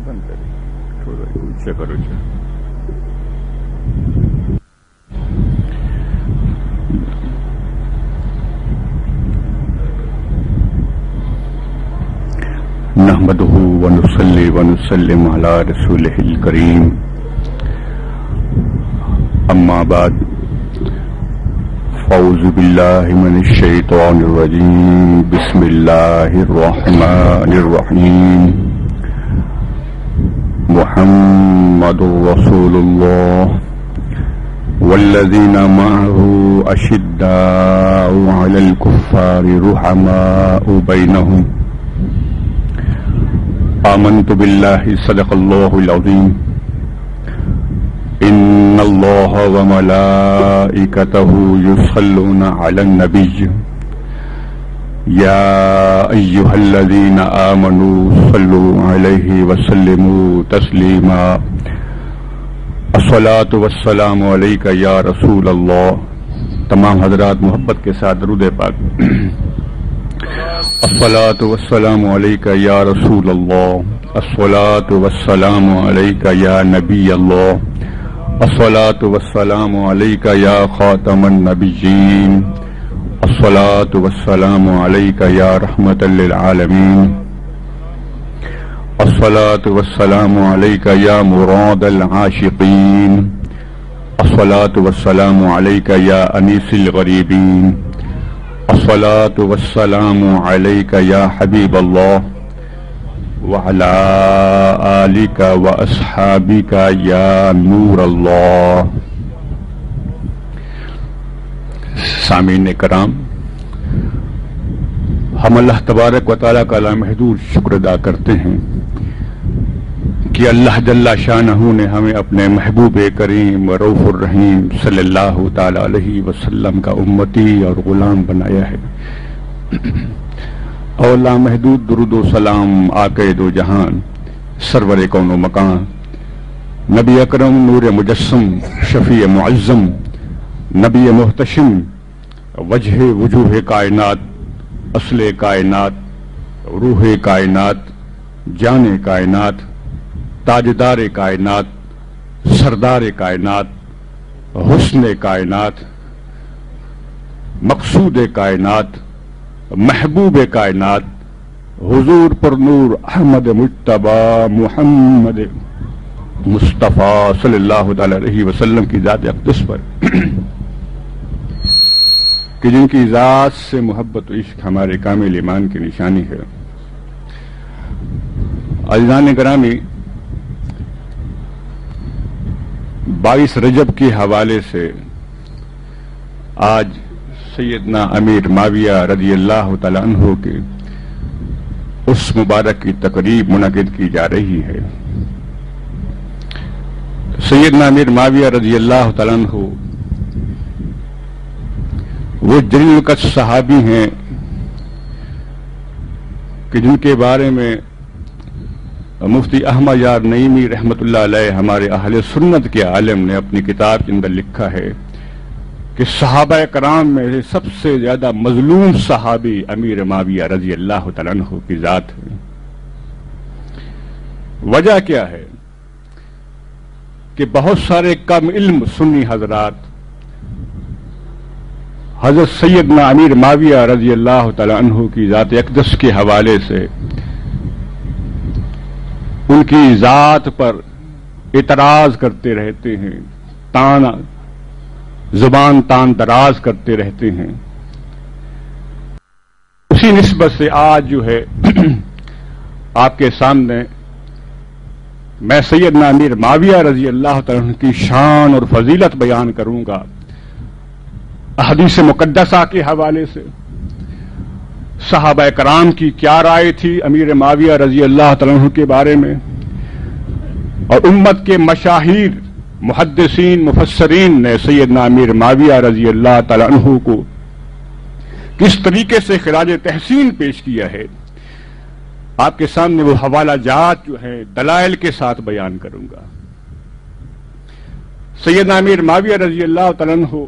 بند کریں، تھوڑا اونچا کرو جا. نحمده ونصلي ونسلم على رسوله الكريم. اما بعد، فاعوذ بالله من الشيطان الرجيم. بسم الله الرحمن الرحيم. محمد رسول الله والذين معه أشداء على الكفار رحماء بينهم. آمنت بالله صدق الله العظيم. إن الله وملائكته يصلون على النبي يا أيها الذين آمنوا صلوا عليه وسلموا تسليما. الصلاة والسلام عليك يا رسول الله. تمام حضرات محبت کے ساتھ درود پاک. الصلاة والسلام عليك يا رسول الله. الصلاة والسلام عليك يا نبي الله. الصلاة والسلام عليك يا خاتم النبيين. الصلاة والسلام عليك يا رحمة للعالمين. الصلاة والسلام عليك يا مراد العاشقين. الصلاة والسلام عليك يا أنيس الغريبين. الصلاة والسلام عليك يا حبيب الله وعلى آلك وأصحابك يا نور الله. سامعین کرام، ہم اللہ تبارک و تعالیٰ کا لامحدود شکر ادا کرتے ہیں کہ اللہ جل شانہ نے ہمیں اپنے محبوب کریم رؤوف الرحیم صلی اللہ تعالی علیہ وسلم کا امتی اور غلام بنایا ہے. اور لامحدود درود و سلام آقا دو جہان سرور کون و مکان نبی اکرم نور مجسم شفیع معظم نبی محتشم وجہ وجوہ کائنات اصل کائنات روح کائنات جان کائنات تاجدار کائنات سردار کائنات حسن کائنات مقصود کائنات محبوب کائنات حضور پر نور احمد مجتبی محمد مصطفیٰ صلی اللہ علیہ وسلم کی ذات اقدس پر کہ جن کی ذات سے محبت و عشق ہمارے کامل ایمان کی نشانی ہے. عزیزان گرامی، 22 رجب کے حوالے سے آج سیدنا امیر معاویہ رضی اللہ تعالی عنہ کے اس مبارک کی تقریب منعقد کی جا رہی ہے. سیدنا امیر معاویہ رضی اللہ تعالی عنہ وہ جلیل القدر صحابی ہیں کہ جن کے بارے میں مفتی احمد یار نعیمی رحمۃ اللہ علیہ ہمارے اہل سنت کے عالم نے اپنی کتاب کے اندر لکھا ہے کہ صحابہ کرام میں سب سے زیادہ مظلوم صحابی امیر معاویہ رضی اللہ تعالیٰ عنہ کی ذات ہے. وجہ کیا ہے کہ بہت سارے کم علم سنی حضرات حضرت سیدنا امیر معاویہ رضی اللہ تعالیٰ عنہ کی ذات اقدس کے حوالے سے ان کی ذات پر اعتراض کرتے رہتے ہیں، زبان تان دراز کرتے رہتے ہیں. اسی نسبت سے آج جو ہے آپ کے سامنے میں سیدنا امیر معاویہ رضی اللہ تعالیٰ عنہ کی شان اور فضیلت بیان کروں گا احادیث مقدسہ کے حوالے سے. صحابہ کرام کی کیا رائے تھی امیر معاویہ رضی اللہ تعالیٰ عنہ کے بارے میں، اور امت کے مشاہیر محدثین مفسرین نے سیدنا امیر معاویہ رضی اللہ تعالیٰ عنہ کو کس طریقے سے خراج تحسین پیش کیا ہے. آپ کے سامنے وہ حوالہ جات جو ہے دلائل کے ساتھ بیان کروں گا. سیدنا امیر معاویہ رضی اللہ تعالیٰ عنہ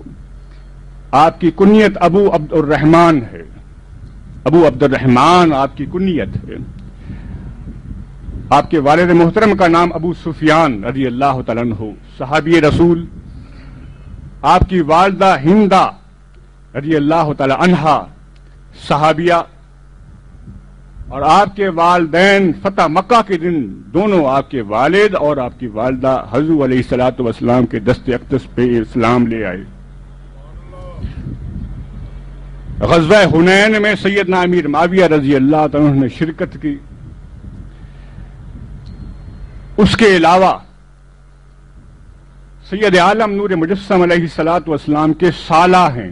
آپ کی کنیت ابو عبد الرحمن ہے. ابو عبد الرحمن آپ کی کنیت ہے. آپ کے والد محترم کا نام ابو سفیان رضی اللہ تعالیٰ عنہ صحابی رسول. آپ کی والدہ ہندہ رضی اللہ تعالی عنہا صحابیہ، اور آپ کے والدین فتح مکہ کے دن دونوں آپ کے والد اور آپ کی والدہ حضور علیہ الصلوۃ والسلام کے دست اقدس پہ اسلام لے آئے. غزوہ حنین میں سیدنا امیر معاویہ رضی اللہ تعالیٰ عنہ نے شرکت کی. اس کے علاوہ سید عالم نور مجسم علیہ الصلوۃ والسلام کے سالہ ہیں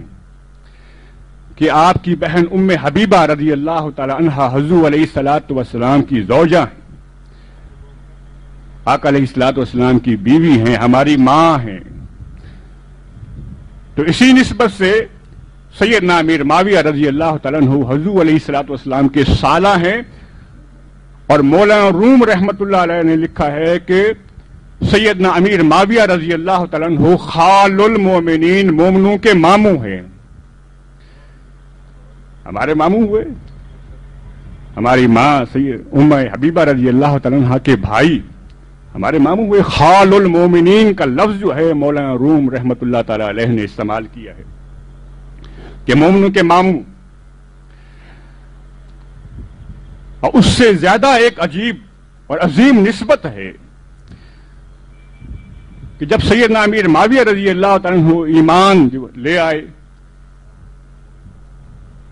کہ آپ کی بہن ام حبیبہ رضی اللہ تعالی عنہا حضور علیہ الصلوۃ والسلام کی زوجہ ہیں، آقا علیہ الصلوۃ والسلام کی بیوی ہیں، ہماری ماں ہیں. تو اسی نسبت سے سیدنا امیر معاویہ رضی اللہ تعالیٰ عنہ حضور علیہ الصلوۃ والسلام کے سالہ ہیں. اور مولانا روم رحمت اللہ علیہ نے لکھا ہے کہ سیدنا امیر معاویہ رضی اللہ تعالیٰ عنہ خال المومنین، مومنوں کے ماموں ہیں. ہمارے ماموں ہوئے، ہماری ماں سید ام حبیبہ رضی اللہ تعالیٰ عنہ کے بھائی ہمارے ماموں ہوئے. خال المومنین کا لفظ جو ہے مولانا روم رحمت اللہ تعالی علیہ نے استعمال کیا ہے کہ مومنوں کے ماموں. اور اس سے زیادہ ایک عجیب اور عظیم نسبت ہے کہ جب سیدنا امیر معاویہ رضی اللہ تعالیٰ عنہ ایمان جو لے آئے،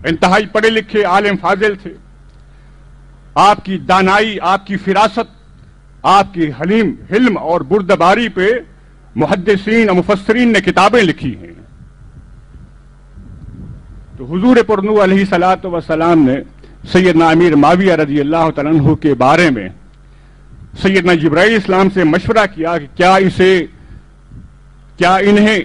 انتہائی پڑھے لکھے عالم فاضل تھے، آپ کی دانائی، آپ کی فراست، آپ کی حلم اور بردباری پہ محدثین اور مفسرین نے کتابیں لکھی ہیں. تو حضور پرنور علیہ الصلوۃ والسلام نے سیدنا امیر معاویہ رضی اللہ تعالیٰ عنہ کے بارے میں سیدنا جبرائیل اسلام سے مشورہ کیا کہ کیا انہیں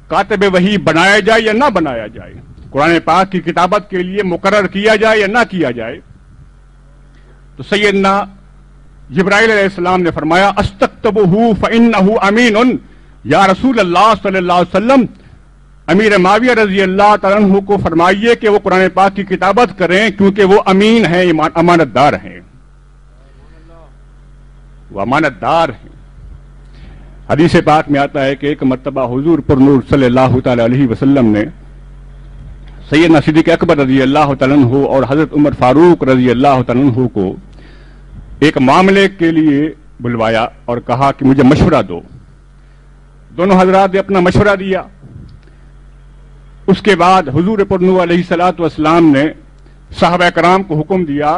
کاتب وحی بنایا جائے یا نہ بنایا جائے، قرآن پاک کی کتابت کے لیے مقرر کیا جائے یا نہ کیا جائے. تو سیدنا جبرائیل علیہ السلام نے فرمایا استکتبہ فإنہ امین. یا رسول اللہ صلی اللہ علیہ وسلم، امیر معاویہ رضی اللہ تعالیٰ عنہ کو فرمائیے کہ وہ قرآن پاک کی کتابت کریں کیونکہ وہ امین ہیں، امانت دار ہیں، وہ امانت دار ہیں. حدیث پاک میں آتا ہے کہ ایک مرتبہ حضور پر نور صلی اللہ تعالی علیہ وسلم نے سیدنا صدیق اکبر رضی اللہ تعالیٰ عنہ اور حضرت عمر فاروق رضی اللہ تعالیٰ عنہ کو ایک معاملے کے لیے بلوایا اور کہا کہ مجھے مشورہ دو. دونوں حضرات نے اپنا مشورہ دیا. اس کے بعد حضور پر نور علیہ الصلوۃ والسلام نے صحابہ کرام کو حکم دیا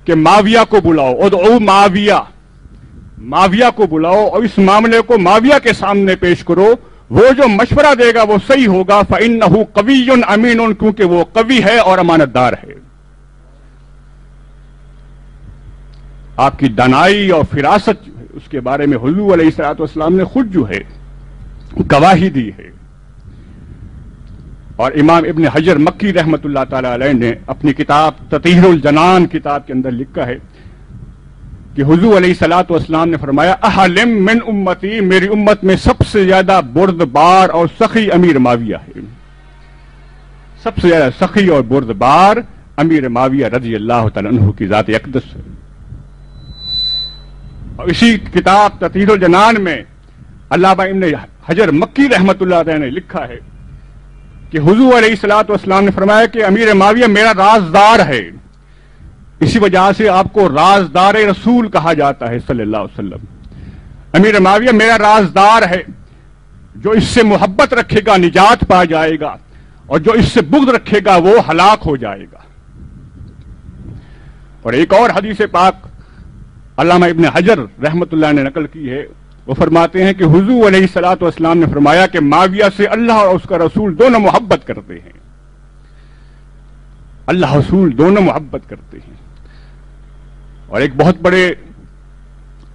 کہ معاویہ کو بلاؤ، ادعو معاویہ کو بلاؤ اور اس معاملے کو معاویہ کے سامنے پیش کرو. وہ جو مشورہ دے گا وہ صحیح ہوگا. فإنہ قوی امین، کیونکہ وہ قوی ہے اور امانت دار ہے. آپ کی دانائی اور فراست جو ہے اس کے بارے میں حضور علیہ الصلوۃ والسلام نے خود جو ہے گواہی دی ہے. اور امام ابن حجر مکی رحمت اللہ تعالی علیہ نے اپنی کتاب تطہیر الجنان کتاب کے اندر لکھا ہے کہ حضور علیہ الصلوۃ والسلام نے فرمایا احلم من امتی، میری امت میں سب سے زیادہ بردبار اور سخی امیر معاویہ ہے. سب سے زیادہ سخی اور بردبار امیر معاویہ رضی اللہ تعالیٰ عنہ کی ذات اقدس ہے. اور اسی کتاب تطہیر الجنان میں علامہ ابن حجر مکی رحمت اللہ علیہ نے لکھا ہے کہ حضور علیہ الصلوۃ والسلام نے فرمایا کہ امیر معاویہ میرا رازدار ہے. اسی وجہ سے آپ کو رازدار رسول کہا جاتا ہے صلی اللہ علیہ وسلم. امیر معاویہ میرا رازدار ہے، جو اس سے محبت رکھے گا نجات پا جائے گا، اور جو اس سے بغض رکھے گا وہ ہلاک ہو جائے گا. اور ایک اور حدیث پاک علامہ ابن حجر رحمت اللہ نے نقل کی ہے. وہ فرماتے ہیں کہ حضور علیہ الصلوۃ والسلام نے فرمایا کہ معاویہ سے اللہ اور اس کا رسول دونوں محبت کرتے ہیں. اللہ رسول دونوں محبت کرتے ہیں. اور ایک بہت بڑے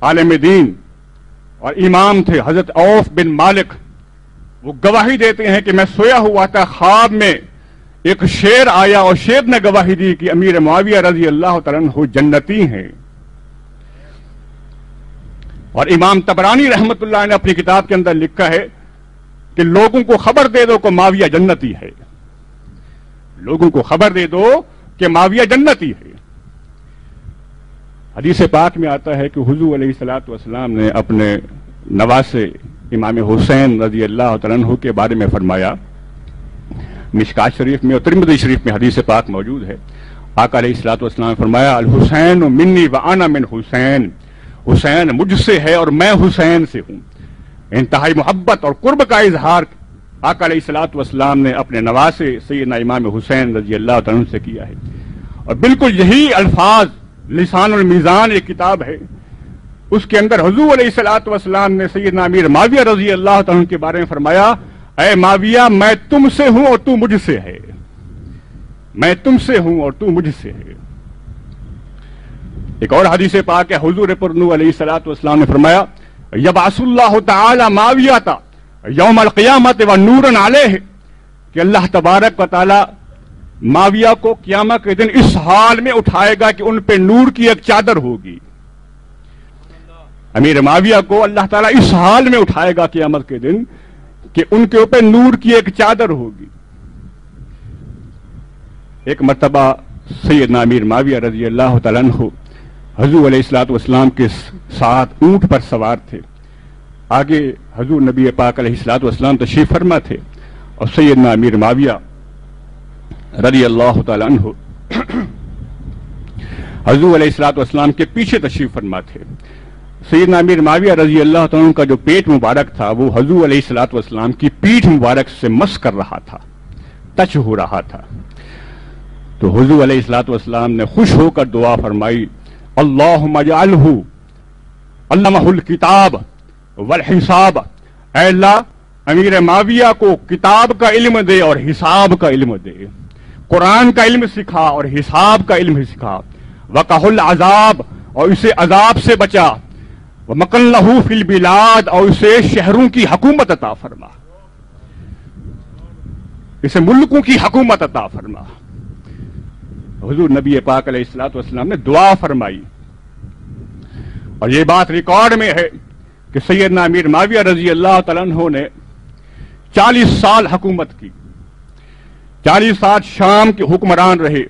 عالم دین اور امام تھے حضرت عوف بن مالک، وہ گواہی دیتے ہیں کہ میں سویا ہوا تھا، خواب میں ایک شیر آیا اور شیر نے گواہی دی کہ امیر معاویہ رضی اللہ تعالیٰ عنہ جنتی ہیں. اور امام طبرانی رحمت اللہ نے اپنی کتاب کے اندر لکھا ہے کہ لوگوں کو خبر دے دو کہ معاویہ جنتی ہے. لوگوں کو خبر دے دو کہ معاویہ جنتی ہے۔ حدیث پاک میں آتا ہے کہ حضور علیہ الصلوۃ والسلام نے اپنے نواسے امام حسین رضی اللہ تعالیٰ عنہ کے بارے میں فرمایا، مشکات شریف میں اور ترمذی شریف میں حدیث پاک موجود ہے۔ آقا علیہ الصلوۃ والسلام نے فرمایا الحسین منی وانا من حسین، حسین مجھ سے ہے اور میں حسین سے ہوں۔ انتہائی محبت اور قرب کا اظہار آقا علیہ الصلوۃ والسلام نے اپنے نواسے سیدنا امام حسین رضی اللہ تعالیٰ عنہ سے کیا ہے، اور بالکل یہی الفاظ لسان المیزان ایک کتاب ہے، اس کے اندر حضور علیہ الصلوۃ والسلام نے سیدنا امیر معاویہ رضی اللہ تعالیٰ عنہ کے بارے میں فرمایا اے معاویہ میں تم سے ہوں اور تو مجھ سے ہے، میں تم سے ہوں اور تو مجھ سے ہے۔ ایک اور حدیث پاک ہے، حضور پر نور علیہ الصلوۃ والسلام نے فرمایا یبعث اللہ تعالی معاویہ یوم القیامت ونورا علیہ، کہ اللہ تبارک و تعالی معاویہ کو قیامت کے دن اس حال میں اٹھائے گا کہ ان پہ نور کی ایک چادر ہوگی۔ امیر معاویہ کو اللہ تعالیٰ اس حال میں اٹھائے گا قیامت کے دن کہ ان کے اوپر نور کی ایک چادر ہوگی۔ ایک مرتبہ سیدنا امیر معاویہ رضی اللہ تعالیٰ عنہ حضور علیہ الصلوۃ والسلام کے ساتھ اونٹ پر سوار تھے، آگے حضور نبی پاک علیہ الصلوۃ والسلام تشریف فرما تھے، اور سیدنا امیر معاویہ رضی اللہ تعالیٰ عنہ حضور علیہ الصلوۃ والسلام کے پیچھے تشریف فرما تھے۔ سیدنا امیر معاویہ رضی اللہ تعالیٰ عنہ کا جو پیٹ مبارک تھا وہ حضور علیہ الصلوۃ والسلام کی پیٹھ مبارک سے مس کر رہا تھا، ٹچ ہو رہا تھا، تو حضور علیہ الصلوۃ والسلام نے خوش ہو کر دعا فرمائی اللہم اجعلہ علمہ الکتاب والحساب، اے اللہ امیر معاویہ کو کتاب کا علم دے اور حساب کا علم دے، قرآن کا علم سکھا اور حساب کا علم سکھا، وقہ العذاب اور اسے عذاب سے بچا، ومکن لہو فی البلاد اور اسے شہروں کی حکومت عطا فرما، اسے ملکوں کی حکومت عطا فرما۔ حضور نبی پاک علیہ الصلوۃ والسلام نے دعا فرمائی، اور یہ بات ریکارڈ میں ہے کہ سیدنا امیر معاویہ رضی اللہ تعالیٰ عنہ نے 40 سال حکومت کی، 40 سال شام کے حکمران رہے،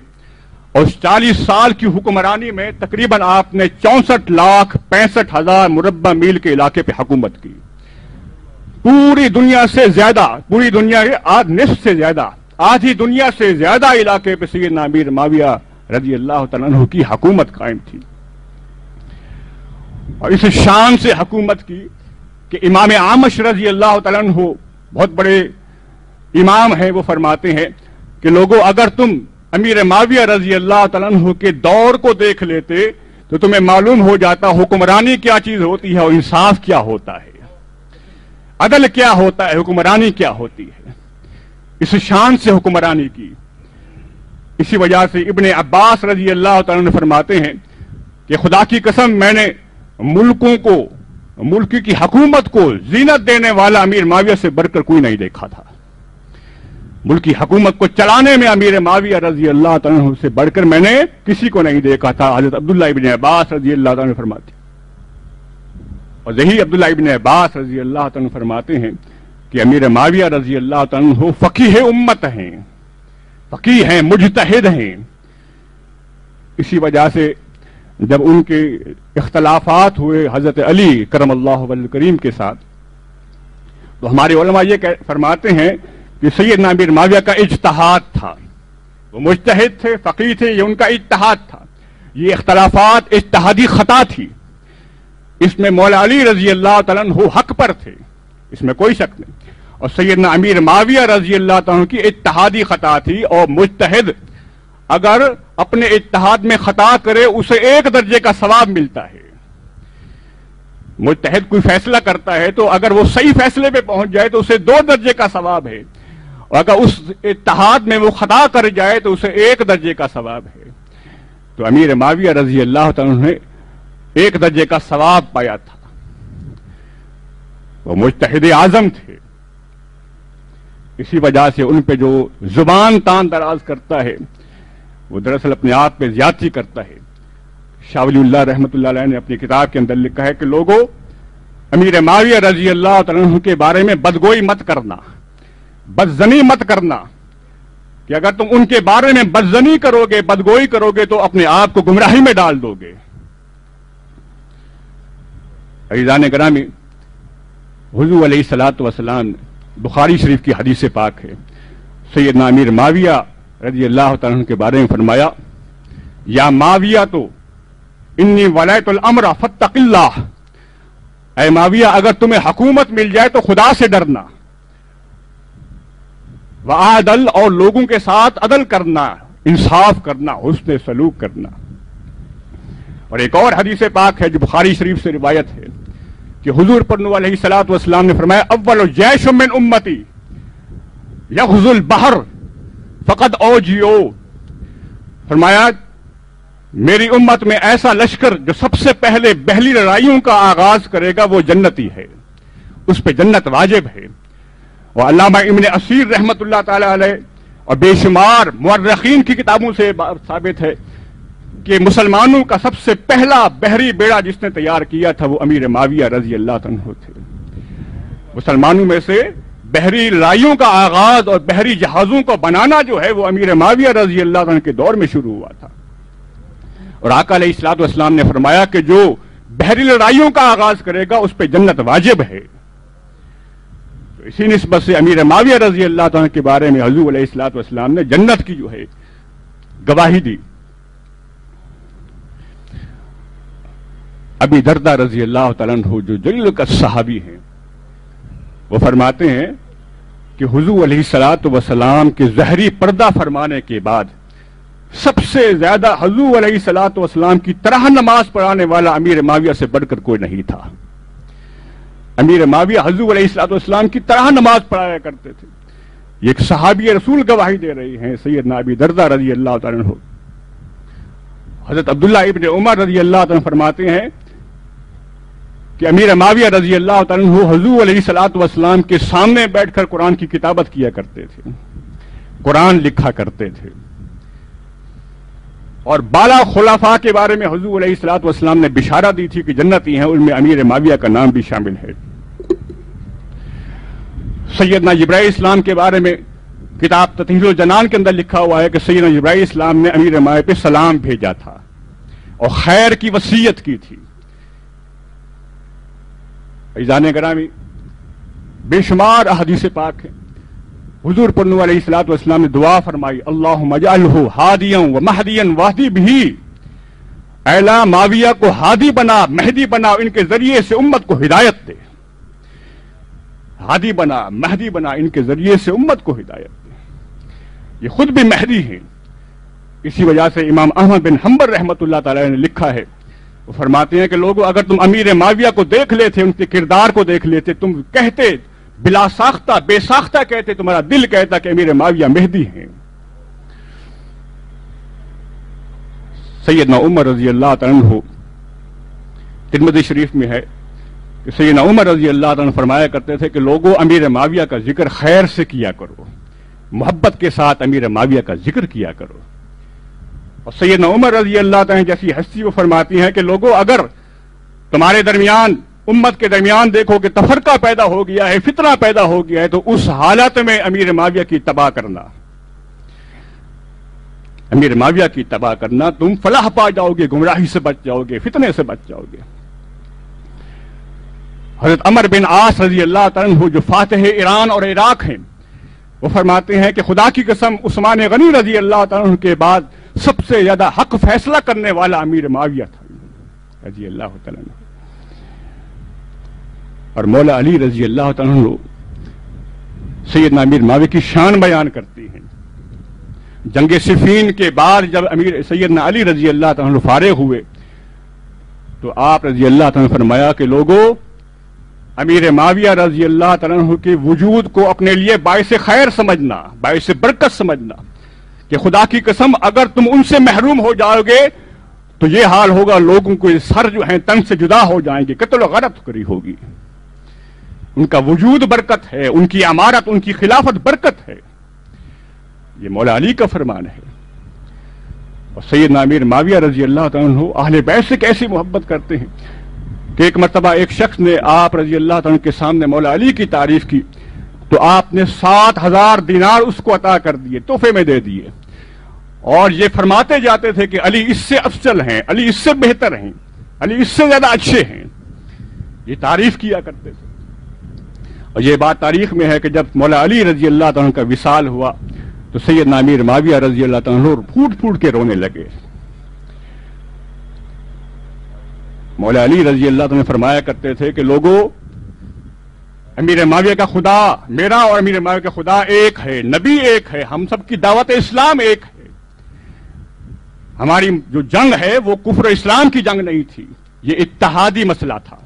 اور 40 سال کی حکمرانی میں تقریباً آپ نے 64,65,000 مربع میل کے علاقے پہ حکومت کی۔ پوری دنیا سے زیادہ، پوری دنیا کے نصف سے زیادہ، آدھی دنیا سے زیادہ علاقے پہ سیدنا امیر معاویہ رضی اللہ تعالیٰ عنہ کی حکومت قائم تھی، اور اس شان سے حکومت کی کہ امام اعمش رضی اللہ تعالیٰ عنہ بہت بڑے امام ہیں، وہ فرماتے ہیں کہ لوگوں اگر تم امیر معاویہ رضی اللہ تعالیٰ عنہ کے دور کو دیکھ لیتے تو تمہیں معلوم ہو جاتا حکمرانی کیا چیز ہوتی ہے اور انصاف کیا ہوتا ہے، عدل کیا ہوتا ہے، حکمرانی کیا ہوتی ہے۔ اس شان سے حکمرانی کی، اسی وجہ سے ابن عباس رضی اللہ تعالیٰ عنہ فرماتے ہیں کہ خدا کی قسم میں نے ملکوں کو، ملک کی حکومت کو زینت دینے والا امیر معاویہ سے بڑھ کر کوئی نہیں دیکھا تھا، ملک کی حکومت کو چلانے میں امیر معاویہ رضی اللہ تعالیٰ عنہ سے بڑھ کر میں نے کسی کو نہیں دیکھا تھا۔ حضرت عبداللہ ابن عباس رضی اللہ تعالیٰ عنہ فرماتے ہیں، اور یہی عبداللہ ابن عباس رضی اللہ تعالیٰ عنہ فرماتے ہیں کہ امیر معاویہ رضی اللہ تعالیٰ عنہ فقیہ امت ہیں، فقیہ ہیں، مجتہد ہیں۔ اسی وجہ سے جب ان کے اختلافات ہوئے حضرت علی کرم اللہ وجہہ الکریم کے ساتھ، تو ہمارے علماء یہ فرماتے ہیں کہ سیدنا امیر معاویہ کا اجتہاد تھا، وہ مجتہد تھے، فقیہ تھے، یہ ان کا اجتہاد تھا، یہ اختلافات اجتہادی خطا تھی، اس میں مولا علی رضی اللہ تعالیٰ عنہ حق پر تھے، اس میں کوئی شک نہیں، اور سیدنا امیر معاویہ رضی اللہ تعالیٰ عنہ کی اجتہادی خطا تھی، اور مجتہد اگر اپنے اجتہاد میں خطا کرے اسے 1 درجے کا ثواب ملتا ہے۔ مجتہد کوئی فیصلہ کرتا ہے تو اگر وہ صحیح فیصلے پہ پہنچ جائے تو اسے 2 درجے کا ثواب ہے، اور اگر اس اجتہاد میں وہ خطا کر جائے تو اسے 1 درجے کا ثواب ہے۔ تو امیر معاویہ رضی اللہ تعالیٰ عنہ نے 1 درجے کا ثواب پایا تھا، وہ مجتہد اعظم تھے۔ اسی وجہ سے ان پہ جو زبان تان دراز کرتا ہے وہ دراصل اپنے آپ پہ زیادتی کرتا ہے۔ شاہ ولی اللہ رحمۃ اللہ علیہ نے اپنی کتاب کے اندر لکھا ہے کہ لوگوں امیر معاویہ رضی اللہ تعالیٰ عنہ کے بارے میں بدگوئی مت کرنا، بدزنی مت کرنا، کہ اگر تم ان کے بارے میں بدزنی کرو گے، بدگوئی کرو گے تو اپنے آپ کو گمراہی میں ڈال دو گے۔ عزیزان گرامی، حضور علیہ الصلوۃ والسلام، بخاری شریف کی حدیث پاک ہے، سیدنا امیر معاویہ رضی اللہ تعالیٰ عنہ کے بارے میں فرمایا، یا معاویہ تو انی ولیت الامر فاتق اللہ، اے معاویہ اگر تمہیں حکومت مل جائے تو خدا سے ڈرنا، وعدل، اور لوگوں کے ساتھ عدل کرنا، انصاف کرنا، حسن سلوک کرنا۔ اور ایک اور حدیث پاک ہے جو بخاری شریف سے روایت ہے کہ حضور پر نو علیہ الصلوۃ والسلام نے فرمایا، اول جیش من امتی یغزو البحر فقد اوجیو، فرمایا میری امت میں ایسا لشکر جو سب سے پہلے بحری لڑائیوں کا آغاز کرے گا وہ جنتی ہے، اس پہ جنت واجب ہے۔ اور علامہ ابن اسیر رحمت اللہ تعالی علیہ اور بے شمار مورخین کی کتابوں سے ثابت ہے کہ مسلمانوں کا سب سے پہلا بحری بیڑا جس نے تیار کیا تھا وہ امیر معاویہ رضی اللہ عنہ تھے۔ مسلمانوں میں سے بحری لڑائیوں کا آغاز اور بحری جہازوں کو بنانا جو ہے وہ امیر معاویہ رضی اللہ عنہ کے دور میں شروع ہوا تھا۔ اور آقا علیہ الصلوۃ والسلام نے فرمایا کہ جو بحری لڑائیوں کا آغاز کرے گا اس پہ جنت واجب ہے۔ تو اسی نسبت سے امیر معاویہ رضی اللہ عنہ کے بارے میں حضور علیہ الصلوۃ والسلام نے جنت کی جو ہے گواہی دی۔ ابی دردہ رضی اللہ تعالیٰ عنہ جو جلیل کا صحابی ہیں، وہ فرماتے ہیں کہ حضور علیہ الصلوۃ والسلام کے ظہری پردہ فرمانے کے بعد سب سے زیادہ حضور علیہ الصلوۃ والسلام کی طرح نماز پڑھانے والا امیر معاویہ سے بڑھ کر کوئی نہیں تھا۔ امیر معاویہ حضور علیہ الصلوۃ والسلام کی طرح نماز پڑھایا کرتے تھے۔ یہ ایک صحابی رسول گواہی دے رہی ہیں، سیدنا ابی دردہ رضی اللہ تعالیٰ عنہ۔ حضرت عبداللہ ابن عمر رضی اللہ تعالیٰ عنہ فرماتے ہیں کہ امیر معاویہ رضی اللہ تعالیٰ عنہ حضور علیہ الصلوۃ والسلام کے سامنے بیٹھ کر قرآن کی کتابت کیا کرتے تھے، قرآن لکھا کرتے تھے۔ اور بالا خلفاء کے بارے میں حضور علیہ الصلوۃ والسلام نے بشارہ دی تھی کہ جنتی ہیں، ان میں امیر معاویہ کا نام بھی شامل ہے۔ سیدنا جبرائیل اسلام کے بارے میں کتاب تطہیر الجنان کے اندر لکھا ہوا ہے کہ سیدنا جبرائیل اسلام نے امیر معاویہ پہ سلام بھیجا تھا اور خیر کی وصیت کی تھی۔ عزیزان گرامی، بے شمار احادیث پاک ہیں، حضور پر نو علیہ الصلوۃ والسلام نے دعا فرمائی، اللہم اجعلہ ہادیا و مہدیا واہدی بہ، اے اللہ معاویہ کو ہادی بنا، مہدی بنا، ان کے ذریعے سے امت کو ہدایت دے۔ ہادی بنا، مہدی بنا، ان کے ذریعے سے امت کو ہدایت دے۔ یہ خود بھی مہدی ہیں۔ اسی وجہ سے امام احمد بن حنبل رحمت اللہ تعالی نے لکھا ہے، وہ فرماتے ہیں کہ لوگوں اگر تم امیر معاویہ کو دیکھ لیتے، ان کے کردار کو دیکھ لیتے، تم کہتے بلا ساختہ، بے ساختہ کہتے، تمہارا دل کہتا کہ امیر معاویہ مہدی ہیں۔ سیدنا عمر رضی اللہ تعالیٰ عنہ، ترمذی شریف میں ہے کہ سیدنا عمر رضی اللہ تعالیٰ عنہ فرمایا کرتے تھے کہ لوگوں امیر معاویہ کا ذکر خیر سے کیا کرو، محبت کے ساتھ امیر معاویہ کا ذکر کیا کرو۔ اور سیدنا عمر رضی اللہ تعالیٰ جیسی ہستی وہ فرماتی ہیں کہ لوگوں اگر تمہارے درمیان، امت کے درمیان دیکھو کہ تفرقہ پیدا ہو گیا ہے، فتنہ پیدا ہو گیا ہے، تو اس حالت میں امیر معاویہ کی تباہ کرنا، امیر معاویہ کی تباہ کرنا، تم فلاح پا جاؤ گے، گمراہی سے بچ جاؤ گے، فتنے سے بچ جاؤ گے۔ حضرت عمر بن عاص رضی اللہ تعالیٰ عنہ جو فاتح ایران اور عراق ہیں، وہ فرماتے ہیں کہ خدا کی قسم عثمان غنی رضی اللہ تعالیٰ عنہ کے بعد سب سے زیادہ حق فیصلہ کرنے والا امیر معاویہ تھا رضی اللہ تعالیٰ عنہ۔ اور مولا علی رضی اللہ تعالیٰ عنہ سیدنا امیر معاویہ کی شان بیان کرتی ہیں۔ جنگ صفین کے بعد جب امیر سیدنا علی رضی اللہ تعالیٰ عنہ فارغ ہوئے تو آپ رضی اللہ تعالیٰ عنہ فرمایا کہ لوگوں امیر معاویہ رضی اللہ تعالیٰ عنہ کے وجود کو اپنے لیے باعث خیر سمجھنا، باعث برکت سمجھنا، کہ خدا کی قسم اگر تم ان سے محروم ہو جاؤ گے تو یہ حال ہوگا، لوگوں کو سر جو ہیں تن سے جدا ہو جائیں گے، قتل و غارت کری ہوگی۔ ان کا وجود برکت ہے، ان کی امارت، ان کی خلافت برکت ہے۔ یہ مولا علی کا فرمان ہے۔ اور سیدنا امیر معاویہ رضی اللہ تعالیٰ عنہ اہل بیت سے کیسی محبت کرتے ہیں کہ ایک مرتبہ ایک شخص نے آپ رضی اللہ تعالیٰ عنہ کے سامنے مولا علی کی تعریف کی تو آپ نے 7,000 دینار اس کو عطا کر دیے، تحفے میں دے دیے، اور یہ فرماتے جاتے تھے کہ علی اس سے افضل ہیں، علی اس سے بہتر ہیں، علی اس سے زیادہ اچھے ہیں، یہ تعریف کیا کرتے تھے۔ اور یہ بات تاریخ میں ہے کہ جب مولا علی رضی اللہ تعالیٰ کا وصال ہوا تو سیدنا امیر معاویہ رضی اللہ تعالیٰ پھوٹ پھوٹ کے رونے لگے۔ مولا علی رضی اللہ تعالیٰ فرمایا کرتے تھے کہ لوگوں، امیر معاویہ کا خدا میرا اور امیر معاویہ کا خدا ایک ہے، نبی ایک ہے، ہم سب کی دعوت اسلام ایک ہے، ہماری جو جنگ ہے وہ کفر اسلام کی جنگ نہیں تھی، یہ اتحادی مسئلہ تھا۔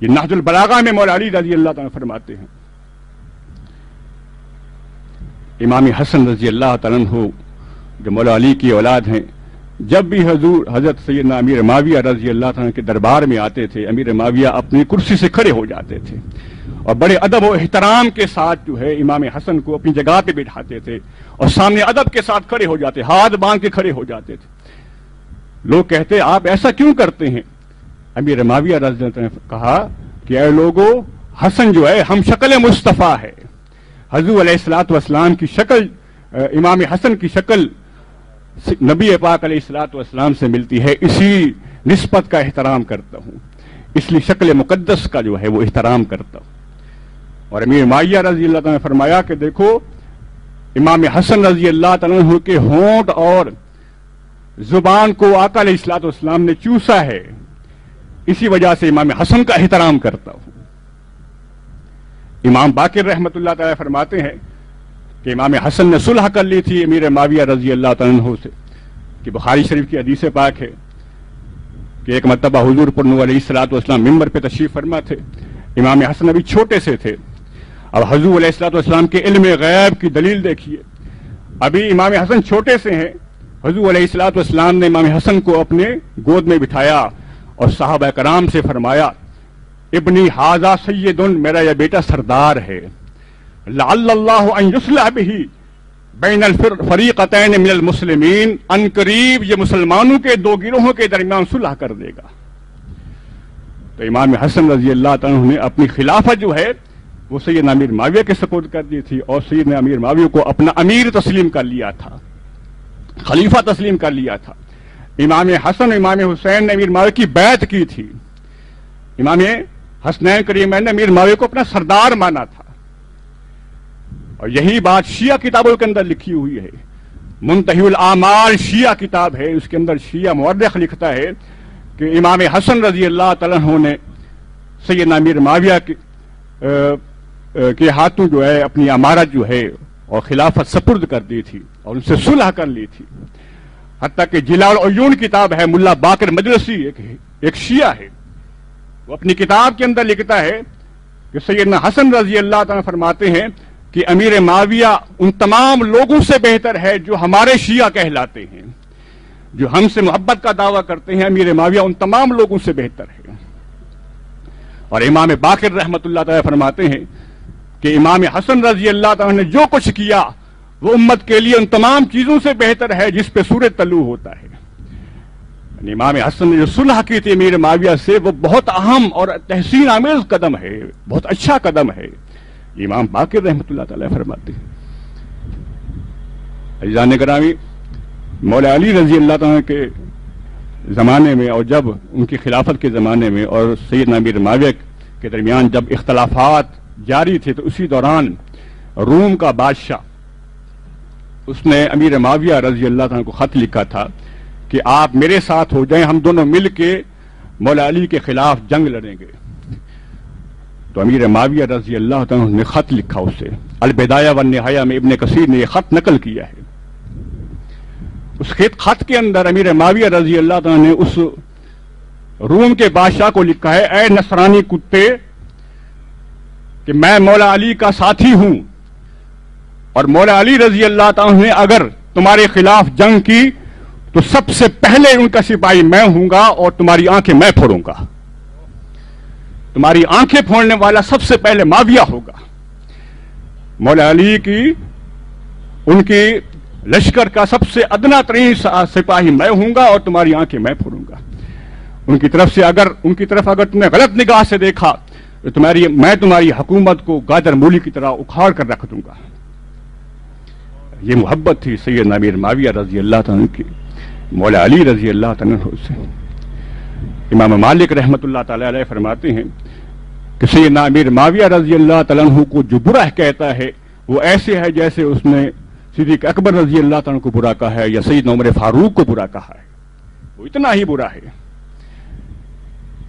یہ نہج البلاغہ میں مولا علی رضی اللہ تعالیٰ فرماتے ہیں۔ امام حسن رضی اللہ تعالیٰ عنہ جو مولا علی کی اولاد ہیں، جب بھی حضرت سیدنا امیر معاویہ رضی اللہ تعالیٰ کے دربار میں آتے تھے، امیر معاویہ اپنی کرسی سے کھڑے ہو جاتے تھے اور بڑے ادب و احترام کے ساتھ جو ہے امام حسن کو اپنی جگہ پہ بٹھاتے تھے اور سامنے ادب کے ساتھ کھڑے ہو جاتے، ہاتھ باندھ کے کھڑے ہو جاتے تھے۔ لوگ کہتے آپ ایسا کیوں کرتے ہیں؟ امیر معاویہ رضی اللہ عنہ نے کہا کہ اے لوگو، حسن جو ہے ہم شکل مصطفیٰ ہے، حضور علیہ الصلوۃ والسلام کی شکل، امام حسن کی شکل نبی پاک علیہ الصلوۃ والسلام سے ملتی ہے، اسی نسبت کا احترام کرتا ہوں، اس لیے شکل مقدس کا جو ہے وہ احترام کرتا ہوں۔ اور امیر معاویہ رضی اللہ تعالیٰ نے فرمایا کہ دیکھو، امام حسن رضی اللہ تعالیٰ عنہ کے ہونٹ اور زبان کو آقا علیہ الصلوۃ والسلام نے چوسا ہے، اسی وجہ سے امام حسن کا احترام کرتا ہوں۔ امام باقر رحمۃ اللہ تعالیٰ فرماتے ہیں کہ امام حسن نے صلح کر لی تھی امیر معاویہ رضی اللہ تعالیٰ عنہ سے، کہ بخاری شریف کی حدیث پاک ہے کہ ایک مرتبہ حضور پر نور علیہ الصلوۃ والسلام ممبر پہ تشریف فرما تھے، امام حسن ابھی چھوٹے سے تھے۔ اب حضور علیہ الصلوۃ والسلام کے علم غیب کی دلیل دیکھیے، ابھی امام حسن چھوٹے سے ہیں، حضور علیہ الصلوۃ والسلام نے امام حسن کو اپنے گود میں بٹھایا اور صحابہ کرام سے فرمایا، ابنی ھذا سید، میرا یہ بیٹا سردار ہے، لعل اللہ ان یصلح بہ بین الفریقتین من المسلمین، ان قریب یہ مسلمانوں کے دو گروہوں کے درمیان صلح کر دے گا۔ تو امام حسن رضی اللہ تعالیٰ نے اپنی خلافت جو ہے وہ سیدنا امیر معاویہ کے سپرد کر دی تھی، اور سیدنا امیر معاویہ کو اپنا امیر تسلیم کر لیا تھا، خلیفہ تسلیم کر لیا تھا۔ امام حسن امام حسین نے امیر معاویہ کی بیعت کی تھی، امام حسنین کریمین نے امیر معاویہ کو اپنا سردار مانا تھا، اور یہی بات شیعہ کتابوں کے اندر لکھی ہوئی ہے۔ منتہی الاعمال شیعہ کتاب ہے، اس کے اندر شیعہ مورخ لکھتا ہے کہ امام حسن رضی اللہ تعالیٰ عنہ نے سیدنا امیر معاویہ کے ہاتھوں جو ہے اپنی امارت جو ہے اور خلافت سپرد کر دی تھی اور ان سے صلح کر لی تھی۔ حتیٰ کہ جلاء العیون کتاب ہے، ملا باقر مجلسی ایک شیعہ ہے، وہ اپنی کتاب کے اندر لکھتا ہے کہ سیدنا حسن رضی اللہ تعالیٰ فرماتے ہیں کہ امیر معاویہ ان تمام لوگوں سے بہتر ہے جو ہمارے شیعہ کہلاتے ہیں، جو ہم سے محبت کا دعویٰ کرتے ہیں، امیر معاویہ ان تمام لوگوں سے بہتر ہے۔ اور امام باقر رحمۃ اللہ تعالیٰ فرماتے ہیں کہ امام حسن رضی اللہ تعالیٰ نے جو کچھ کیا وہ امت کے لیے ان تمام چیزوں سے بہتر ہے جس پہ سورج طلوع ہوتا ہے۔ یعنی امام حسن نے جو صلح کی تھی امیر معاویہ سے، وہ بہت اہم اور تحسین آمیز قدم ہے، بہت اچھا قدم ہے، امام باقر رحمۃ اللہ تعالیٰ فرماتے ہیں۔ عزیزان گرامی، مولا علی رضی اللہ تعالیٰ کے زمانے میں اور جب ان کی خلافت کے زمانے میں اور سیدنا امیر معاویہ کے درمیان جب اختلافات جاری تھے، تو اسی دوران روم کا بادشاہ اس نے امیر معاویہ رضی اللہ تعالیٰ کو خط لکھا تھا کہ آپ میرے ساتھ ہو جائیں، ہم دونوں مل کے مولا علی کے خلاف جنگ لڑیں گے۔ تو امیر معاویہ رضی اللہ تعالیٰ نے خط لکھا اسے، البدایہ والنہایہ میں ابن کثیر نے یہ خط نقل کیا ہے۔ اس خط کے اندر امیر معاویہ رضی اللہ تعالیٰ نے اس روم کے بادشاہ کو لکھا ہے، اے نصرانی کتے، کہ میں مولا علی کا ساتھی ہوں، اور مولا علی رضی اللہ تعالیٰ نے اگر تمہارے خلاف جنگ کی تو سب سے پہلے ان کا سپاہی میں ہوں گا اور تمہاری آنکھیں میں پھوڑوں گا، تمہاری آنکھیں پھوڑنے والا سب سے پہلے معاویہ ہوگا۔ مولا علی کی ان کی لشکر کا سب سے ادنا ترین سپاہی میں ہوں گا اور تمہاری آنکھیں میں پھوڑوں گا۔ ان کی طرف اگر تم نے غلط نگاہ سے دیکھا میں تمہاری حکومت کو گاجر مولی کی طرح اکھاڑ کر رکھ دوں گا۔ یہ محبت تھی سیدنا امیر معاویہ رضی اللہ تعالیٰ کی مولا علی رضی اللہ تعالیٰ سے۔ امام مالک رحمۃ اللہ تعالیٰ علیہ فرماتے ہیں کہ سیدنا امیر معاویہ رضی اللہ تعالیٰ عنہ کو جو برا کہتا ہے وہ ایسے ہے جیسے اس نے صدیق اکبر رضی اللہ تعالیٰ کو برا کہا ہے یا سیدنا عمر فاروق کو برا کہا ہے، وہ اتنا ہی برا ہے۔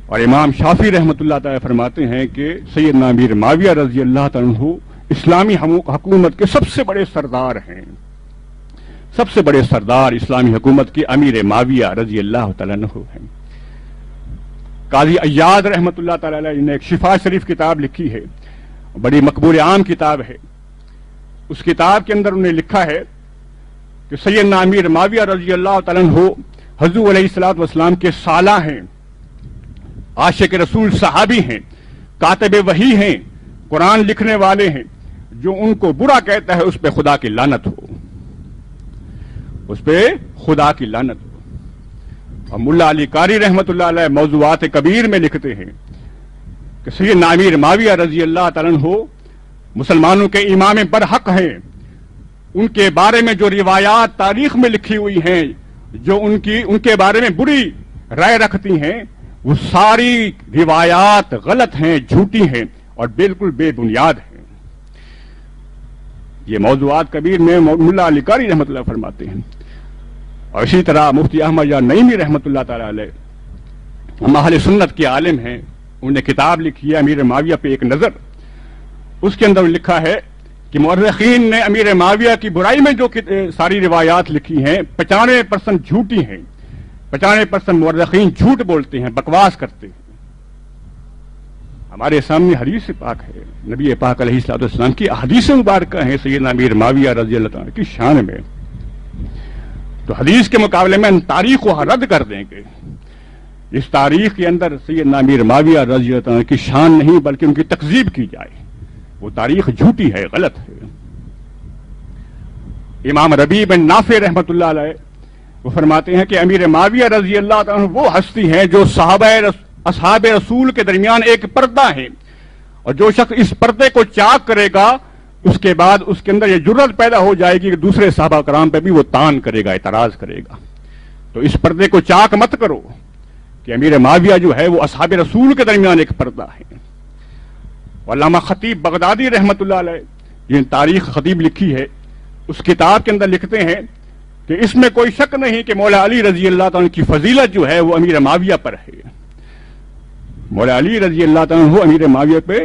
اور امام شافعی رحمۃ اللہ تعالیٰ فرماتے ہیں کہ سیدنا امیر معاویہ رضی اللہ تعالیٰ عنہ اسلامی حکومت کے سب سے بڑے سردار ہیں، سب سے بڑے سردار اسلامی حکومت کے امیر معاویہ رضی اللہ تعالیٰ عنہ ہیں۔ قاضی عیاض رحمۃ اللہ تعالیٰ علیہ نے ایک شفا شریف کتاب لکھی ہے، بڑی مقبول عام کتاب ہے۔ اس کتاب کے اندر انہوں نے لکھا ہے کہ سیدنا امیر معاویہ رضی اللہ تعالیٰ عنہ حضور علیہ الصلوۃ والسلام کے سالہ ہیں، عاشق رسول صحابی ہیں، کاتب وحی ہیں، قرآن لکھنے والے ہیں۔ جو ان کو برا کہتا ہے اس پہ خدا کی لعنت ہو، اس پہ خدا کی لعنت ہو۔ اور ملا علی قاری رحمۃ اللہ علیہ موضوعات کبیر میں لکھتے ہیں کہ سیدنا امیر معاویہ رضی اللہ تعالیٰ عنہ مسلمانوں کے امام برحق ہیں۔ ان کے بارے میں جو روایات تاریخ میں لکھی ہوئی ہیں، جو ان کے بارے میں بری رائے رکھتی ہیں، وہ ساری روایات غلط ہیں، جھوٹی ہیں اور بالکل بے بنیاد ہیں۔ یہ موضوعات کبیر میں ملا علی قاری رحمۃ اللہ فرماتے ہیں۔ اور اسی طرح مفتی احمد یا نعیمی رحمۃ اللہ تعالی علیہ ہم اہل سنت کے عالم ہیں، انہوں نے کتاب لکھی ہے امیر معاویہ پہ ایک نظر۔ اس کے اندر لکھا ہے کہ مورخین نے امیر معاویہ کی برائی میں جو ساری روایات لکھی ہیں 95% جھوٹی ہیں، 95% مورخین جھوٹ بولتے ہیں، بکواس کرتے ہیں۔ ہمارے سامنے حدیث پاک ہے، نبی پاک علیہ الصلوۃ والسلام کی احادیث مبارکہ ہیں سیدنا امیر معاویہ رضی اللہ تعالیٰ کی شان میں۔ تو حدیث کے مقابلے میں ان تاریخ کو رد کر دیں گے۔ اس تاریخ کے اندر سیدنا امیر معاویہ رضی اللہ تعالیٰ کی شان نہیں بلکہ ان کی تکذیب کی جائے، وہ تاریخ جھوٹی ہے، غلط ہے۔ امام ربیع بن نافع رحمۃ اللہ علیہ وہ فرماتے ہیں کہ امیر معاویہ رضی اللہ تعالیٰ وہ ہستی ہیں جو اصحاب رسول کے درمیان ایک پردہ ہے، اور جو شخص اس پردے کو چاک کرے گا اس کے بعد اس کے اندر یہ جرت پیدا ہو جائے گی کہ دوسرے صحابہ کرام پہ بھی وہ تان کرے گا، اعتراض کرے گا۔ تو اس پردے کو چاک مت کرو کہ امیر معاویہ جو ہے وہ اصحاب رسول کے درمیان ایک پردہ ہے۔ علامہ خطیب بغدادی رحمۃ اللہ علیہ جن تاریخ خطیب لکھی ہے اس کتاب کے اندر لکھتے ہیں کہ اس میں کوئی شک نہیں کہ مولا علی رضی اللہ تعالیٰ کی فضیلت جو ہے وہ امیر معاویہ پر ہے۔ مولا علی رضی اللہ تعالیٰ وہ امیر معاویہ پہ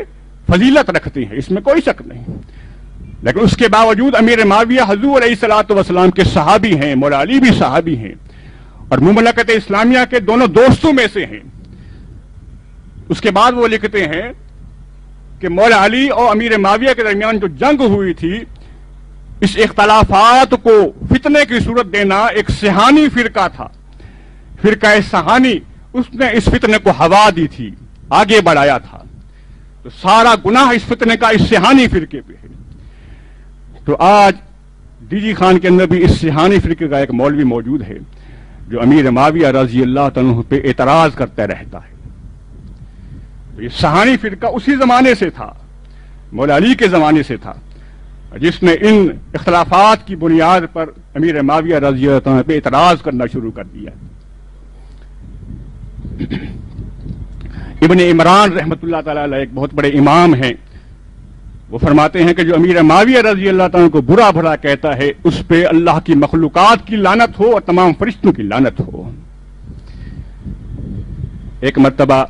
فضیلت رکھتے ہیں، اس میں کوئی شک نہیں، لیکن اس کے باوجود امیر معاویہ حضور علیہ الصلوۃ والسلام کے صحابی ہیں، مولا علی بھی صحابی ہیں اور مملکت اسلامیہ کے دونوں دوستوں میں سے ہیں۔ اس کے بعد وہ لکھتے ہیں کہ مولا علی اور امیر معاویہ کے درمیان جو جنگ ہوئی تھی، اس اختلافات کو فتنے کی صورت دینا ایک سہانی فرقہ تھا، فرقہ سہانی، اس نے اس فتنے کو ہوا دی تھی، آگے بڑھایا تھا۔ تو سارا گناہ اس فتنے کا اس سہانی فرقے پہ ہے۔ تو آج ڈی جی خان کے اندر بھی اس سہانی فرقے کا ایک مولوی موجود ہے جو امیر معاویہ رضی اللہ تعالیٰ پہ اعتراض کرتا رہتا ہے۔ تو یہ سہانی فرقہ اسی زمانے سے تھا، مولا علی کے زمانے سے تھا، جس نے ان اختلافات کی بنیاد پر امیر معاویہ رضی اللہ عنہ پہ اعتراض کرنا شروع کر دیا۔ ابن عمران رحمۃ اللہ تعالی علیہ ایک بہت بڑے امام ہیں، وہ فرماتے ہیں کہ جو امیر معاویہ رضی اللہ تعالیٰ کو برا بھلا کہتا ہے اس پہ اللہ کی مخلوقات کی لعنت ہو اور تمام فرشتوں کی لعنت ہو۔ ایک مرتبہ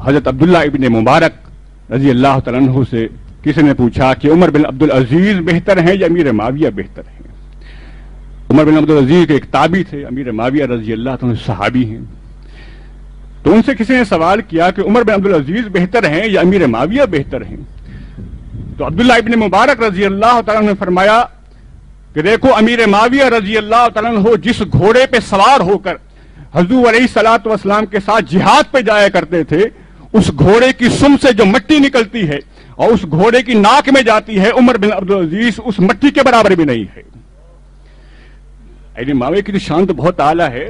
حضرت عبداللہ ابن مبارک رضی اللہ تعالیٰ عنہ سے کسی نے پوچھا کہ عمر بن عبدالعزیز بہتر ہیں یا امیر معاویہ بہتر ہیں؟ عمر بن عبدالعزیز کے ایک تابعی تھے، امیر معاویہ رضی اللہ عنہ صحابی ہیں۔ تو ان سے کسی نے سوال کیا کہ عمر بن عبدالعزیز بہتر ہیں یا امیر معاویہ بہتر ہیں؟ تو عبداللہ ابن مبارک رضی اللہ تعالیٰ عنہ نے فرمایا کہ دیکھو امیر معاویہ رضی اللہ تعالیٰ عنہ جس گھوڑے پہ سوار ہو کر حضور علیہ الصلوۃ والسلام کے ساتھ جہاد پہ جایا کرتے تھے، اس گھوڑے کی سم سے جو مٹی نکلتی ہے اور اس گھوڑے کی ناک میں جاتی ہے، عمر بن عبدالعزیز اس مٹی کے برابر بھی نہیں ہے۔ معاویہ کی شان تو بہت اعلیٰ ہے،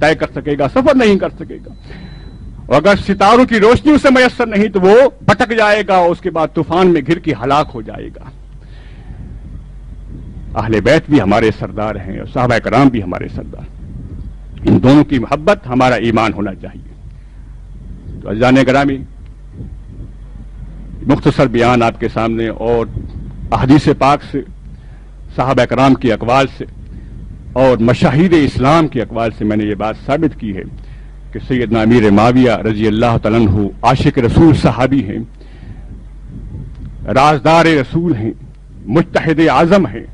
طے کر سکے گا، سفر نہیں کر سکے گا. اور اگر ستاروں کی روشنی اسے میسر نہیں تو وہ بھٹک جائے گا اور اس کے بعد طوفان میں گر کے ہلاک ہو جائے گا. اہل بیت بھی ہمارے سردار ہیں اور صحابہ کرام بھی ہمارے سردار. ان دونوں کی محبت ہمارا ایمان ہونا چاہیے. تو عزیزان گرامی، مختصر بیان آپ کے سامنے اور احادیث پاک سے، صحابہ کرام کی اقوال سے اور مشاہیر اسلام کی اقوال سے میں نے یہ بات ثابت کی ہے کہ سیدنا امیر معاویہ رضی اللہ تعالیٰ عنہ عاشق رسول صحابی ہیں، رازدار رسول ہیں، مجتہد اعظم ہیں.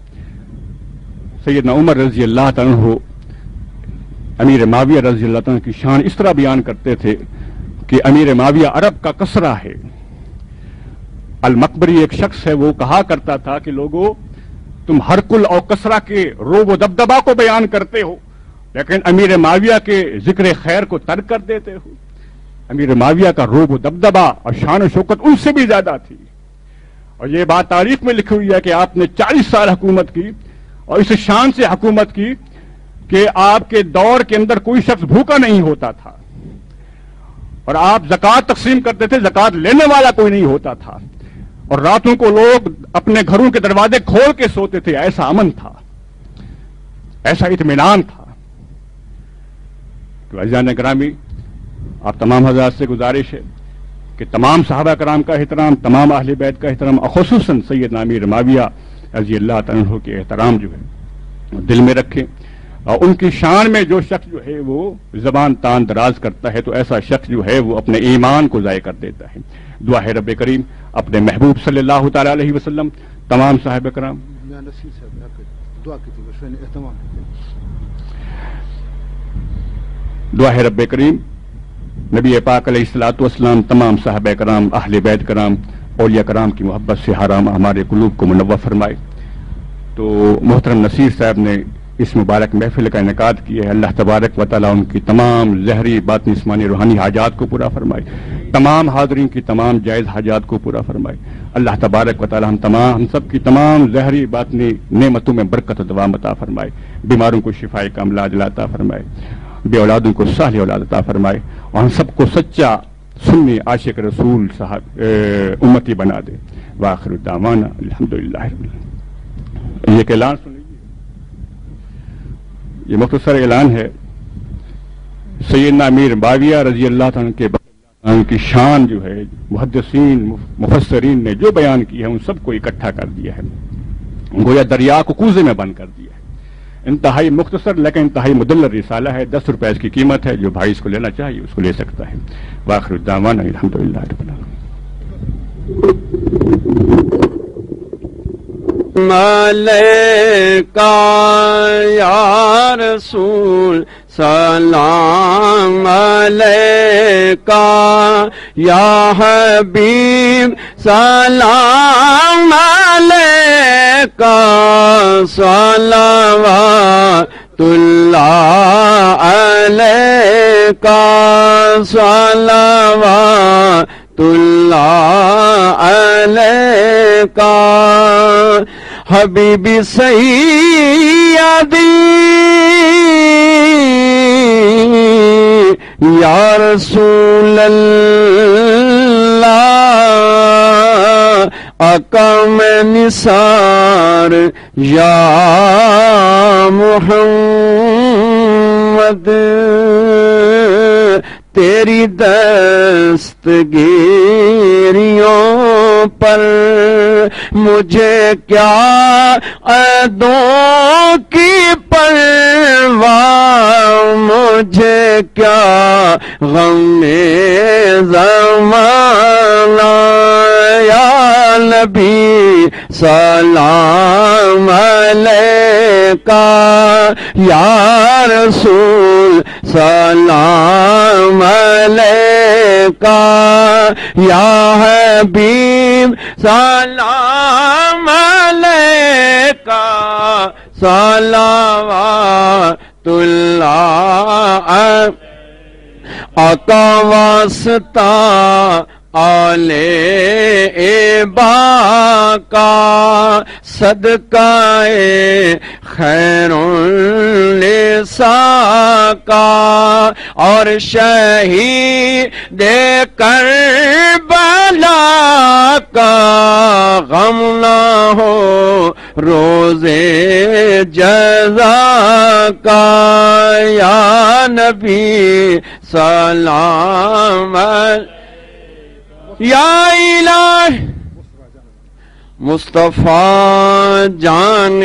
سیدنا عمر رضی اللہ تعالیٰ عنہ امیر معاویہ رضی اللہ تعالیٰ عنہ کی شان اس طرح بیان کرتے تھے کہ امیر معاویہ عرب کا کسرا ہے. المقبری ایک شخص ہے، وہ کہا کرتا تھا کہ لوگوں، تم ہرکل اور کسرا کے روب و دبدبا کو بیان کرتے ہو لیکن امیر معاویہ کے ذکر خیر کو ترک کر دیتے ہو. امیر معاویہ کا روب و دبدبا اور شان و شوکت ان سے بھی زیادہ تھی. اور یہ بات تاریخ میں لکھی ہوئی ہے کہ آپ نے 40 سال حکومت کی اور اس شان سے حکومت کی کہ آپ کے دور کے اندر کوئی شخص بھوکا نہیں ہوتا تھا اور آپ زکوٰۃ تقسیم کرتے تھے، زکوٰۃ لینے والا کوئی نہیں ہوتا تھا اور راتوں کو لوگ اپنے گھروں کے دروازے کھول کے سوتے تھے. ایسا امن تھا، ایسا اطمینان تھا. تو عزیزان گرامی، آپ تمام حضرات سے گزارش ہے کہ تمام صحابہ کرام کا احترام، تمام اہل بیت کا احترام اور خصوصاً سیدنا امیر معاویہ رضی اللہ تعالیٰ عنہ کے احترام جو ہے دل میں رکھیں. اور ان کی شان میں جو شخص جو ہے وہ زبان تان دراز کرتا ہے تو ایسا شخص جو ہے وہ اپنے ایمان کو ضائع کر دیتا ہے. دعا ہے رب کریم اپنے محبوب صلی اللہ تعالی علیہ وسلم، تمام صحابہ کرام. دعا ہے رب کریم نبی پاک علیہ الصلوۃ والسلام، تمام صحابہ کرام، اہل بیت کرام، اولیاء کرام کی محبت سے حرام ہمارے قلوب کو منور فرمائے. تو محترم نصیر صاحب نے اس مبارک محفل کا انعقاد کیا ہے. اللہ تبارک و تعالیٰ ان کی تمام ظاہری باطنی جسمانی روحانی حاجات کو پورا فرمائے، تمام حاضرین کی تمام جائز حاجات کو پورا فرمائے. اللہ تبارک و تعالیٰ ہم سب کی تمام ظاہری باطنی نعمتوں میں برکت و دوام عطا فرمائے، بیماروں کو شفائے کاملہ عاجلہ عطا فرمائے، بے اولادوں کو صالح اولاد عطا فرمائے اور ہم سب کو سچا سنی عاشق رسول صاحب امتی بنا دے. وآخر دعوانا الحمدللہ رب العالمین. یہ اعلان سن لیجیے، یہ مختصر اعلان ہے. سیدنا امیر معاویہ رضی اللہ تعالیٰ کے کی شان جو ہے محدثین مفسرین نے جو بیان کی ہے ان سب کو اکٹھا کر دیا ہے، گویا دریا کو کوزے میں بند کر دیا ہے. انتہائی مختصر لیکن انتہائی مدلل رسالہ ہے. 10 روپے اس کی قیمت ہے. جو بھائی اس کو لینا چاہیے اس کو لے سکتا ہے. وآخر دعوانا الحمدللہ رب العالمین. ملیکا یا رسول سلام علیکا یا حبیب سلام علیکا صلوات اللہ علیکا صلوات اللہ علیکا حبیبی سیدی یا رسول اللہ اقام نثار یا محمد تیری دستگیریوں پر مجھے کیا عہدوں کی پرواہ، مجھے کیا غم زمانہ. یا نبی سلام علیکا یا رسول سلام علیکا یا حبیب سلام علیکا صلوات اللہ. آقا واسطہ آلے با کا صدقہ خیر النساء کا اور شہید کربلا کا غم نہ ہو روزے جزا کا یا نبی سلام یا الہ مصطفیٰ جان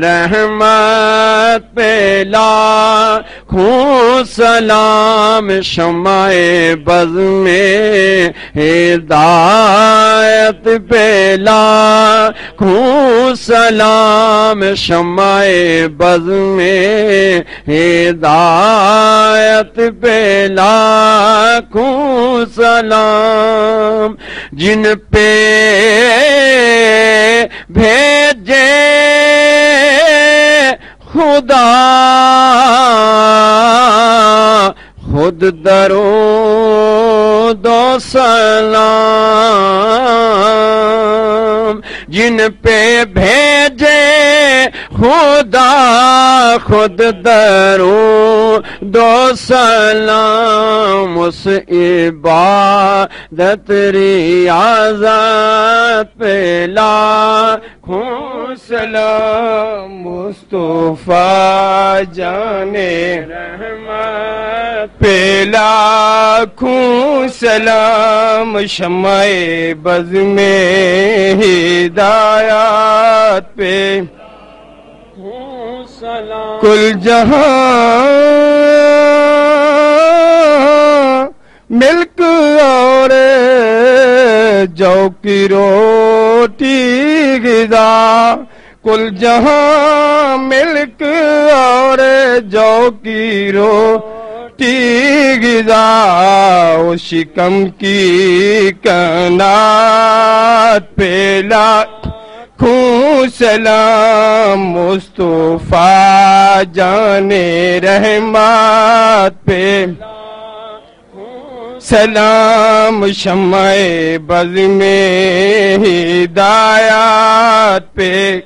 رحمت پہ لاکھوں سلام شمع بز میں ہدایت پہ لاکھوں سلام شمع بز میں ہدایت پہ لاکھوں سلام جن پہ بھیجے خدا خود درود و سلام جن پہ بھیجے خدا خود درود و سلام اس عبادت ریاضت پہ لاکھوں سلام مصطفیٰ جانے رحمت پہ لاکھوں سلام شمع بز میں ہدایت پہ کل جہاں ملک اور جو کی روٹی غذا کل جہاں ملک اور جو کی روٹی غذا وہ شکم کی کنات پہ لاکھوں سلام مصطفیٰ جانے رحمت پہ سلام شمع بز میں ہدایت پہ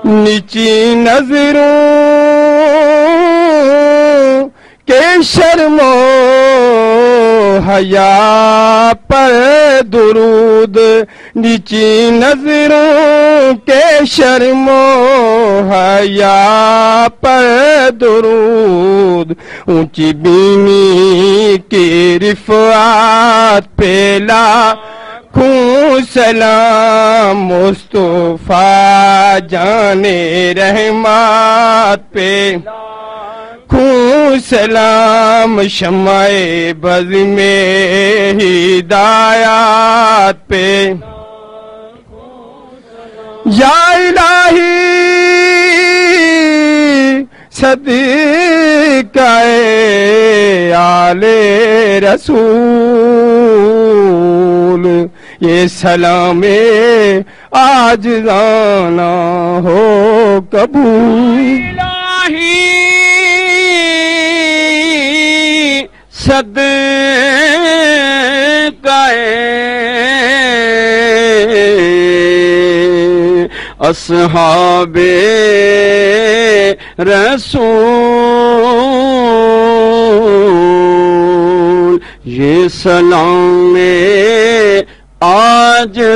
نیچی نظروں کے شرم و حیا پر درود نیچی نظروں کے شرم و حیا پر درود اونچی بینی کی رفعت پہ لاکھوں سلام مصطفیٰ جانے رحمت پہ لاکھوں سلام شمع بز میں ہدایت پہ یا الہی صدقہ آل رسول یہ سلام عاجزانہ ہو قبول الہی صدقہ اصحاب رسول یہ سلام عاجزانہ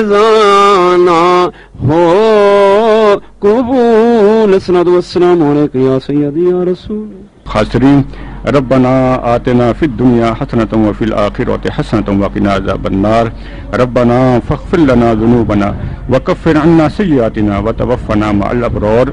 ہو قبول الصلاۃ والسلام علیک یا سیدی یا رسول خاسرین ربنا آتنا فی الدنیا حسنة وفی الآخرة حسنة وقنا عذاب النار ربنا فاغفر لنا ذنوبنا وكفر عنا سیئاتنا وتوفنا مع الابرار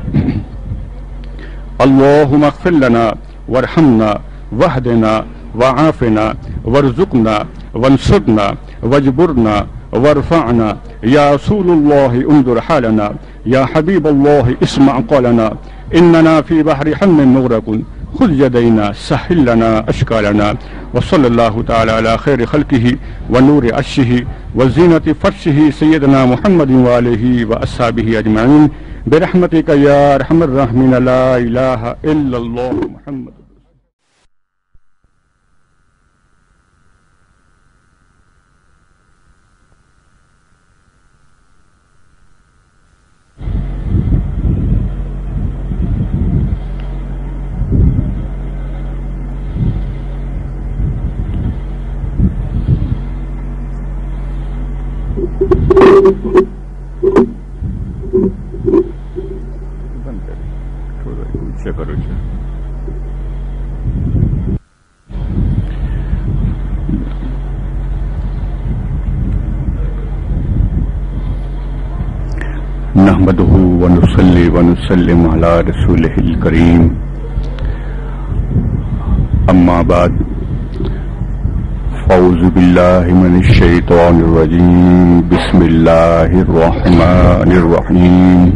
اللهم اغفر لنا وارحمنا واهدنا وعافنا وارزقنا وانصرنا واجبرنا وارفعنا يا رسول الله انظر حالنا يا حبيب الله اسمع قولنا إننا في بحر حم مغرق خذ يدينا سهل لنا أشكالنا وصلى الله تعالى على خير خلقه ونور عرشه وزينة فرشه سيدنا محمد وآله وأصحابه أجمعين برحمتك يا أرحم الراحمين لا إله إلا الله محمد نحمده ونصلي ونسلم على رسوله الكريم اما بعد فاعوذ بالله من الشيطان الرجيم بسم الله الرحمن الرحيم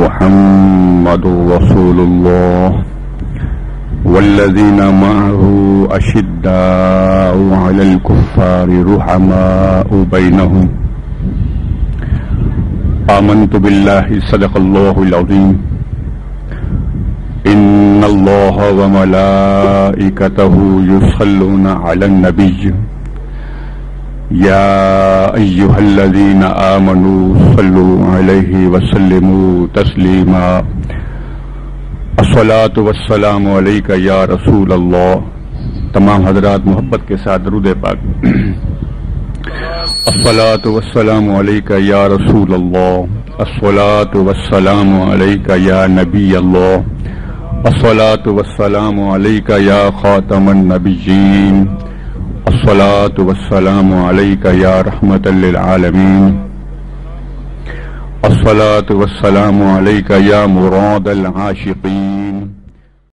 محمد رسول الله والذين معه أشداء على الكفار رحماء بينهم آمنت بالله صدق الله العظيم إن الله وملائكته يصلون على النبي يا أيها الذين آمنوا صلوا عليه وسلموا تسليما الصلاة والسلام عليك يا رسول الله. تمام حضرات محبت کے ساتھ درود پاک. الصلاة والسلام عليك يا رسول الله. الصلاة والسلام عليك يا نبي الله. الصلاة والسلام عليك يا خاتم النبيين. الصلاة والسلام عليك يا رحمة للعالمين. الصلاة والسلام عليك يا مراد العاشقين.